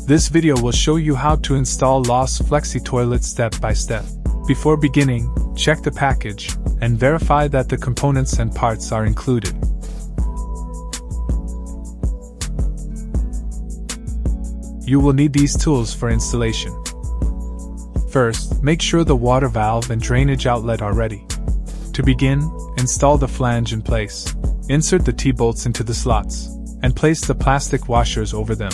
This video will show you how to install Lost Flexi toilet step by step. Before beginning, check the package and verify that the components and parts are included. You will need these tools for installation. First, make sure the water valve and drainage outlet are ready. To begin, install the flange in place. Insert the T-bolts into the slots, and place the plastic washers over them.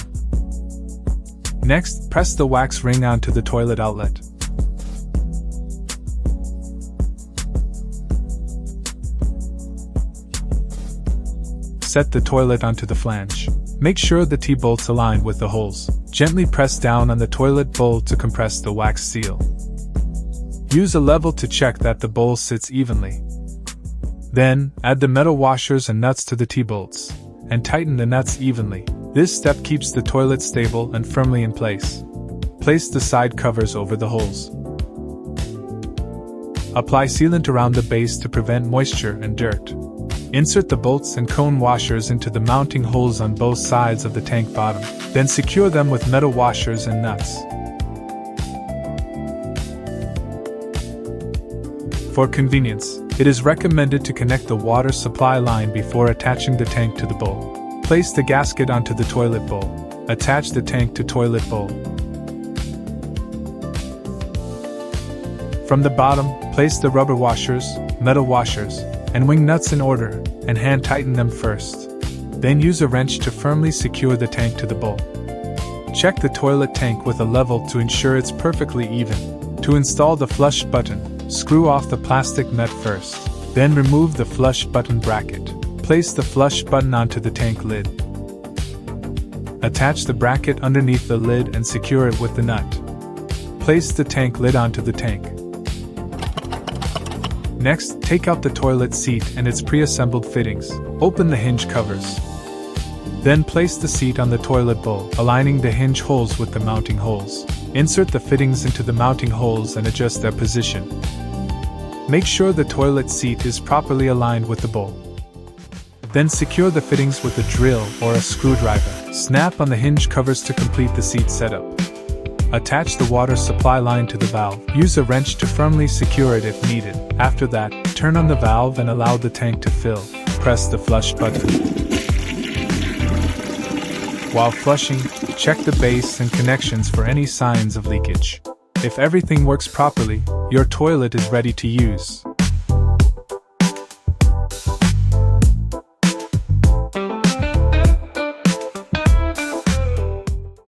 Next, press the wax ring onto the toilet outlet. Set the toilet onto the flange. Make sure the T-bolts align with the holes. Gently press down on the toilet bowl to compress the wax seal. Use a level to check that the bowl sits evenly. Then, add the metal washers and nuts to the T-bolts, and tighten the nuts evenly. This step keeps the toilet stable and firmly in place. Place the side covers over the holes. Apply sealant around the base to prevent moisture and dirt. Insert the bolts and cone washers into the mounting holes on both sides of the tank bottom. Then secure them with metal washers and nuts. For convenience, it is recommended to connect the water supply line before attaching the tank to the bowl. Place the gasket onto the toilet bowl. Attach the tank to toilet bowl. From the bottom, place the rubber washers, metal washers, and wing nuts in order, and hand tighten them first. Then use a wrench to firmly secure the tank to the bowl. Check the toilet tank with a level to ensure it's perfectly even. To install the flush button, screw off the plastic nut first. Then remove the flush button bracket. Place the flush button onto the tank lid. Attach the bracket underneath the lid and secure it with the nut. Place the tank lid onto the tank. Next, take out the toilet seat and its pre-assembled fittings. Open the hinge covers. Then place the seat on the toilet bowl, aligning the hinge holes with the mounting holes. Insert the fittings into the mounting holes and adjust their position. Make sure the toilet seat is properly aligned with the bowl. Then secure the fittings with a drill or a screwdriver. Snap on the hinge covers to complete the seat setup. Attach the water supply line to the valve. Use a wrench to firmly secure it if needed. After that, turn on the valve and allow the tank to fill. Press the flush button. While flushing, check the base and connections for any signs of leakage. If everything works properly, your toilet is ready to use.